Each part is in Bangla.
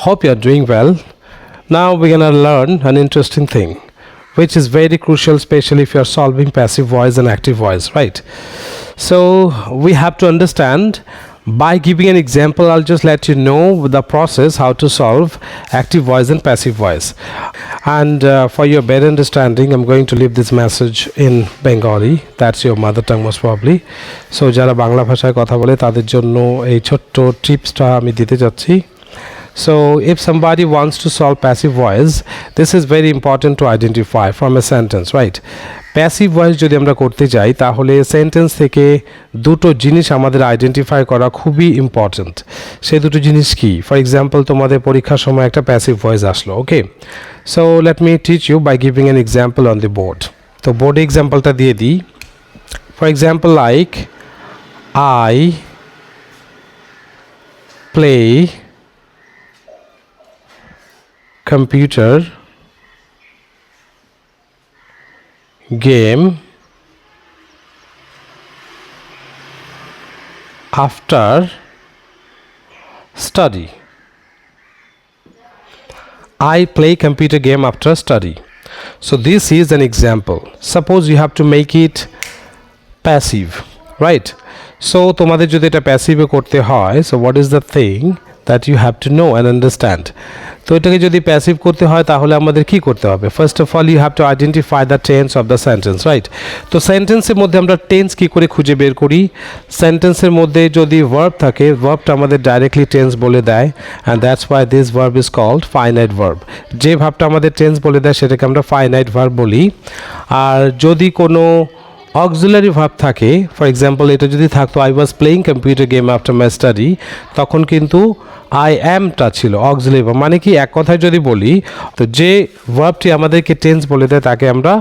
Hope you are doing well. Now we're gonna learn an interesting thing, which is very crucial, especially if you are solving passive voice and active voice, right? So we have to understand. By giving an example, I'll just let you know the process how to solve active voice and passive voice. And for your better understanding, I'm going to leave this message in Bengali. That's your mother tongue most probably. So যারা বাংলা ভাষায় কথা বলে তাদের জন্য এই ছোট্ট টিপসটা আমি দিতে যাচ্ছি. So if somebody wants to solve passive voice, this is very important to identify from a sentence, right? Passive voice যদি আমরা করতে যাই তাহলে সেন্টেন্স থেকে দুটো জিনিস আমাদের আইডেন্টিফাই করা খুবই ইম্পর্ট্যান্ট. সেই দুটো জিনিস কি? ফর এক্সাম্পল, তোমাদের পরীক্ষার সময় একটা প্যাসিভ ভয়েস আসলো, okay? So let me teach you by giving an example on the board. তো বোর্ডে এক্সাম্পলটা দিয়ে দিই. For example like I play computer game after study. I play computer game after study. So this is an example. Suppose you have to make it passive, right? So তোমাদের যদি এটা প্যাসিভে করতে হয়, so what is the thing that you have to know and understand? তো এটাকে যদি প্যাসিভ করতে হয় তাহলে আমাদের কি করতে হবে? First of all you have to identify the tense of the sentence, right? তো সেন্টেন্সের মধ্যে আমরা টেন্স কি করে খুঁজে বের করি? সেন্টেন্সের মধ্যে যদি ভার্ব থাকে, ভার্বটা আমাদের ডাইরেক্টলি টেন্স বলে দেয়, and that's why this verb is called finite verb. যে ভার্বটা আমাদের টেন্স বলে দেয় সেটাকে আমরা ফাইনাইট ভার্ব বলি. আর যদি কোনো অক্সিলারি ভার্ব থাকে, ফর এক্সাম্পল এটা যদি থাকতো I was playing computer game after my study, তখন কিন্তু আই অ্যামটা ছিল অক্সিলারি ভার্ব. মানে কি, এক কথায় যদি বলি, তো যে ভার্বটি আমাদেরকে টেন্স বলে দেয় তাকে আমরা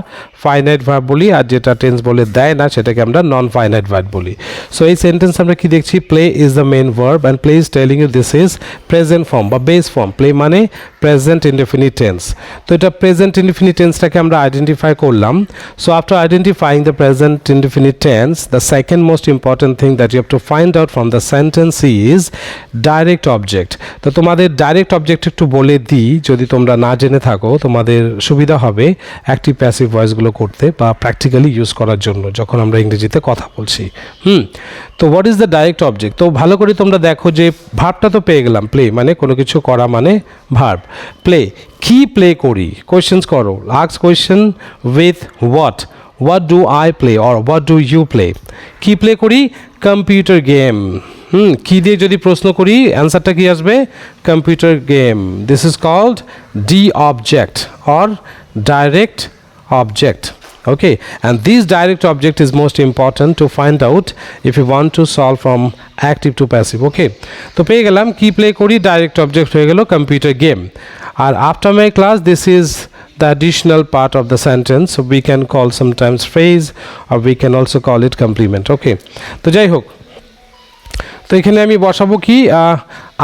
ফাইনাইট ভার্ব বলি, আর যেটা টেন্স বলে দেয় না সেটাকে আমরা নন ফাইনাইট ভার্ব বলি. সো এই সেন্টেন্স আমরা কি দেখছি? Play is the main verb and play is telling you this is present form বা বেস ফর্ম. প্লে মানে প্রেজেন্ট ইনডেফিনিট টেন্স. তো এটা প্রেজেন্ট ইনডেফিনিট টেন্সটাকে আমরা আইডেন্টিফাই করলাম. So after identifying the present indefinite tense, the second most important thing that you have to find out from the sentence is direct object. তো তোমাদের ডাইরেক্ট অবজেক্ট একটু বলে দিই, যদি তোমরা না জেনে থাকো তোমাদের সুবিধা হবে অ্যাক্টিভ প্যাসিভ ভয়েসগুলো করতে বা প্র্যাকটিক্যালি ইউজ করার জন্য যখন আমরা ইংরেজিতে কথা বলছি. তো what is the direct object? তো ভালো করে তোমরা দেখো যে ভার্বটা তো পেয়ে গেলাম, প্লে মানে কোনো কিছু করা মানে ভার্ব. প্লে কি প্লে করি? কোয়েশ্চেন্স করো, ask question with what. What do I play or what do you play? কি প্লে করি? Computer game. কি দিয়ে যদি প্রশ্ন করি অ্যান্সারটা কি আসবে? Computer game. This is called the object or direct object. Okay, and this direct object is most important to find out if you want to solve from active to passive. Okay, তো পেয়ে গেলাম কি প্লে করি, ডাইরেক্ট অবজেক্ট হয়ে গেল কম্পিউটার গেম. আর after my class this is the additional part of the sentence, so we can call sometimes phrase or we can also call it complement. Okay, তো যাই হোক, তো এখানে আমি বসাবো কি,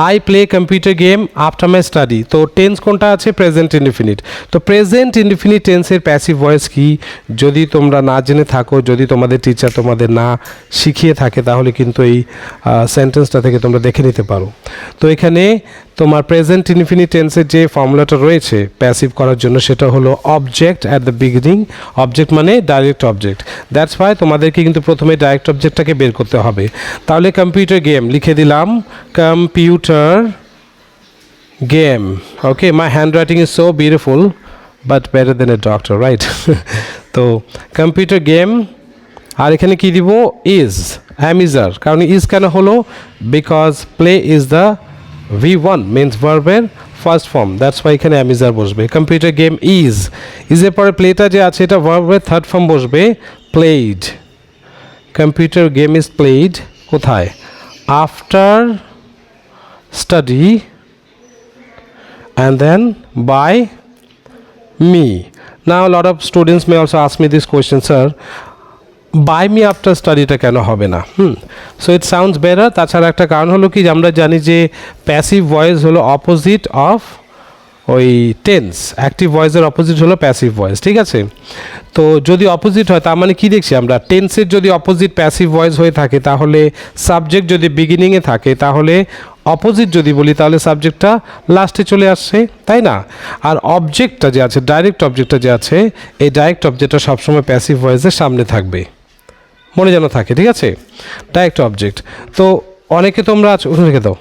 I play computer game after my study. তো টেন্স কোনটা আছে? Present indefinite. তো প্রেজেন্ট ইনডিফিনিট টেন্সের প্যাসিভ ভয়েস কি যদি তোমরা না জেনে থাকো, যদি তোমাদের টিচার তোমাদের না শিখিয়ে থাকে, তাহলে কিন্তু এই সেন্টেন্সটা থেকে তোমরা দেখে নিতে পারো. তো এখানে তোমার প্রেজেন্ট ইনডিফিনিট টেন্সের যে ফর্মুলাটা রয়েছে প্যাসিভ করার জন্য সেটা হলো object at the beginning. Object মানে ডাইরেক্ট অবজেক্ট. দ্যাটস ওয়াই তোমাদেরকে কিন্তু প্রথমে ডাইরেক্ট অবজেক্টটাকে বের করতে হবে. তাহলে কম্পিউটার গেম লিখে দিলাম, computer game. Okay, my handwriting is so beautiful but better than a doctor, right? তো কম্পিউটার গেম, আর এখানে কি দিব? Is am is are. কারণ ইজ কেন হলো? Because play is the V1 means ভার্বের ফার্স্ট ফর্ম, দ্যাটস ওয়াই এখানে অ্যামিজার বসবে. কম্পিউটার গেম ইজ, ইজের পরে প্লেটা যে আছে এটা ভার্বের থার্ড ফর্ম বসবে, played. Computer game is played কোথায়? After study and then by me. Now a lot of students may also ask me this question, sir, by me after স্টাডিটা কেন হবে না? So it sounds better. তাছাড়া একটা কারণ হলো কি, আমরা জানি যে প্যাসিভ ভয়েস হলো অপোজিট অফ ওই টেন্স. অ্যাক্টিভ ভয়েসের অপোজিট হলো প্যাসিভ ভয়েস, ঠিক আছে? তো যদি অপোজিট হয় তার মানে কি দেখছি আমরা, টেন্সের যদি অপোজিট প্যাসিভ ভয়েস হয়ে থাকে তাহলে সাবজেক্ট যদি বিগিনিংয়ে থাকে তাহলে অপোজিট যদি বলি তাহলে সাবজেক্টটা লাস্টে চলে আসছে, তাই না? আর অবজেক্টটা যে আছে, ডাইরেক্ট অবজেক্টটা যে আছে, এই ডাইরেক্ট অবজেক্টটা সবসময় প্যাসিভ ভয়েসের সামনে থাকবে, মনে যেন থাকে, ঠিক আছে? Direct object. তো অনেকে তোমরা উঠে রেখে দাও।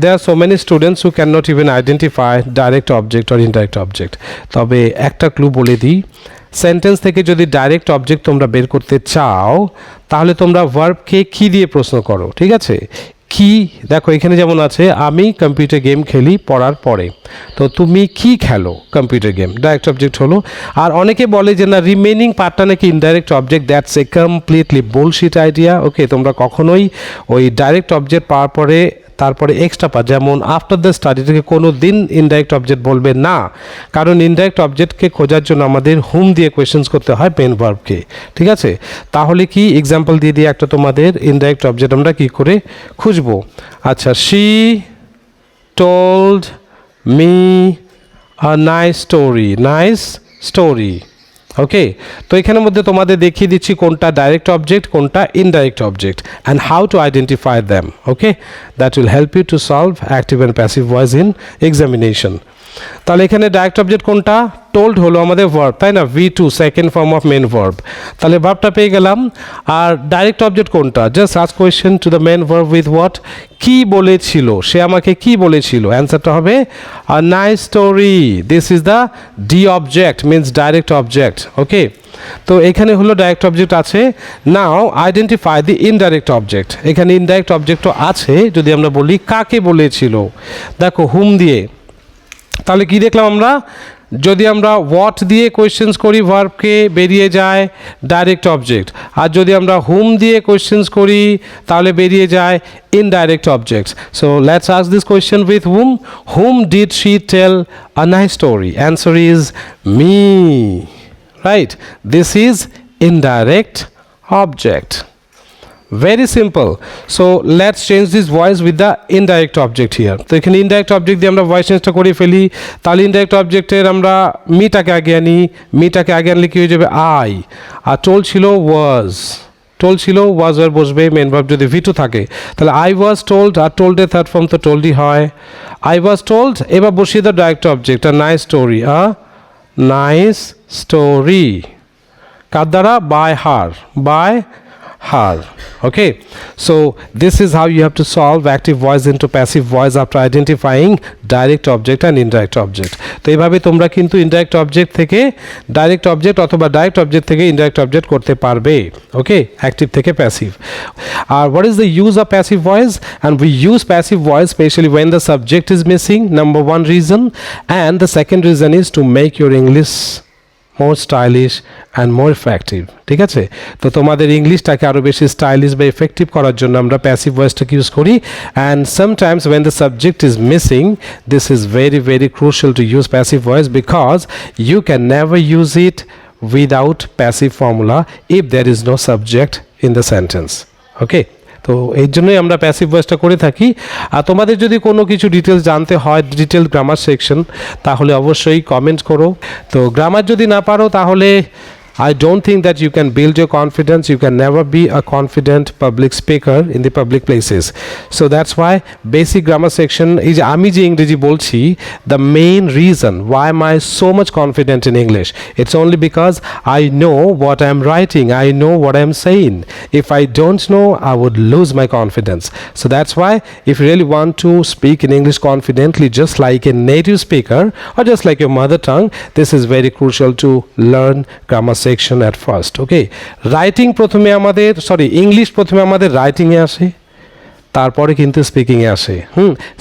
There are so many students who cannot even identify direct object or indirect object. তবে একটা ক্লু বলে দিই, সেন্টেন্স থেকে যদি ডাইরেক্ট অবজেক্ট তোমরা বের করতে চাও তাহলে তোমরা ভার্বকে কি দিয়ে প্রশ্ন করো, ঠিক আছে? কি, দেখো এখানে যেমন আছে আমি কম্পিউটার গেম খেলি পড়ার পরে, তো তুমি কি খেলো? কম্পিউটার গেম, ডাইরেক্ট অবজেক্ট হলো। আর অনেকে বলে যে না, রিমেনিং পার্টটা নাকি indirect object, that's a completely bullshit idea. Okay, তোমরা কখনোই ওই ডাইরেক্ট অবজেক্ট পাওয়ার পরে তারপরে এক্সট্রা পার্ট যেমন আফটার দ্য স্টাডিটাকে কোনো দিন ইনডাইরেক্ট অবজেক্ট বলবে না, কারণ ইনডাইরেক্ট অবজেক্টকে খোঁজার জন্য আমাদের হুম দিয়ে কোয়েশ্চেন্স করতে হয় মেন ভার্বকে, ঠিক আছে? তাহলে কি এক্সাম্পল দিয়ে দিয়ে একটা তোমাদের ইনডাইরেক্ট অবজেক্ট আমরা কি করে খুঁজবো? আচ্ছা, she told me a nice story, nice story. Okay, তো এখানের মধ্যে তোমাদের দেখিয়ে দিচ্ছি কোনটা ডাইরেক্ট অবজেক্ট, কোনটা indirect object, and how to identify them. Okay, that will help you to solve active and passive voice in examination. তাহলে এখানে ডাইরেক্ট অবজেক্ট কোনটা? টোল্ড হলো আমাদের ভার্ব, তাই না? V2, second form of main verb. তাহলে ভার্বটা পেয়ে গেলাম। আর ডাইরেক্ট অবজেক্ট কোনটা? Just ask question to the main verb with what, কি বলেছিল, সে আমাকে কি বলেছিল। অ্যান্সারটা হবে a nice story. This is the D object, means direct object. Okay, তো এখানে হলো ডাইরেক্ট অবজেক্ট আছে। Now identify the indirect object. এখানে ইনডাইরেক্ট অবজেক্টও আছে, যদি আমরা বলি কাকে বলেছিল, দেখো হুম দিয়ে। তাহলে কি দেখলাম আমরা? যদি আমরা হোয়াট দিয়ে কোয়েশ্চেন্স করি ভার্বকে, বেরিয়ে যায় ডাইরেক্ট অবজেক্ট। আর যদি আমরা হুম দিয়ে কোয়েশ্চেন্স করি তাহলে বেরিয়ে যায় indirect objects. So let's ask this question with whom did she tell a nice story? Answer is me, right? This is indirect object. Very simple. So let's change this voice with the indirect object here. তো এখানে ইনডাইরেক্ট অবজেক্ট দিয়ে আমরা ভয়েস চেঞ্জটা করে ফেলি। তাহলে ইনডাইরেক্ট অবজেক্টের আমরা মিটাকে আগে আনি, মিটাকে আগে আনলে কি হয়ে যাবে? আই। আর টোল্ড ছিল ওয়াজ, টোল্ড ছিল ওয়াজ আর বসবে মেন ভার্ব যদি V2 থাকে। তাহলে আই ওয়াজ টোল্ড, আর টোল্ডের থার্ড ফর্ম তো টোল্ডই হয়। আই ওয়াজ টোল্ড, এবার বসিয়ে দাও direct object, a nice story, a nice story. কার দ্বারা? By her, by her. Okay, so this is how you have to solve active voice into passive voice after identifying direct object and indirect object. তো এইভাবে তোমরা কিন্তু ইনডাইরেক্ট অবজেক্ট থেকে ডাইরেক্ট অবজেক্ট অথবা ডাইরেক্ট অবজেক্ট থেকে ইনডাইরেক্ট অবজেক্ট করতে পারবে। ওকে, অ্যাক্টিভ থেকে প্যাসিভ। আর what is the use of passive voice? And we use passive voice especially when the subject is missing, number one reason, and the second reason is to make your English more stylish and more effective. ঠিক আছে, তো তোমাদের ইংলিশটাকে আরও বেশি স্টাইলিশ বা এফেক্টিভ করার জন্য আমরা প্যাসিভ ভয়েসটাকে ইউজ করি। And sometimes when the subject is missing, this is very very crucial to use passive voice because you can never use it without passive formula if there is no subject in the sentence. Okay, তো এই জন্যই আমরা প্যাসিভ ভয়েসটা করে থাকি। আর তোমাদের যদি কোনো কিছু ডিটেলস জানতে হয়, ডিটেল গ্রামার সেকশন, তাহলে অবশ্যই কমেন্ট করো। তো গ্রামার যদি না পারো তাহলে I don't think that you can build your confidence. You can never be a confident public speaker in the public places. So that's why basic grammar section is আমি যে ইংরেজি বলছি, the main reason why am I so much confident in English, it's only because I know what I'm writing, I know what I'm saying. If I don't know, I would lose my confidence. So that's why if you really want to speak in English confidently just like a native speaker or just like your mother tongue, this is very crucial to learn grammar section at first. Okay, writing প্রথমে আমাদের ইংলিশ প্রথমে আমাদের রাইটিং এ আসে, তারপরে কিন্তু স্পিকিং এ আসে।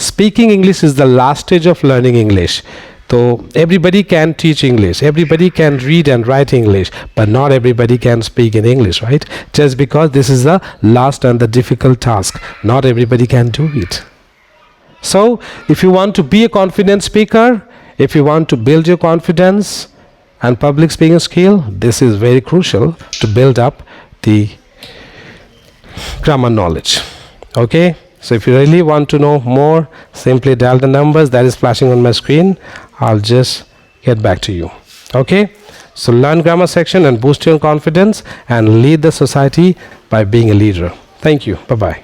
Speaking English is the last stage of learning English. তো everybody can teach English, everybody can read and write English, but not everybody can speak in English, right? Just because this is the last and the difficult task, not everybody can do it. So if you want to be a confident speaker, if you want to build your confidence and public speaking skill, this is very crucial to build up the grammar knowledge. Okay, so if you really want to know more, simply dial the numbers that is flashing on my screen. I'll just get back to you. Okay, so learn grammar section and boost your confidence and lead the society by being a leader. Thank you. Bye bye.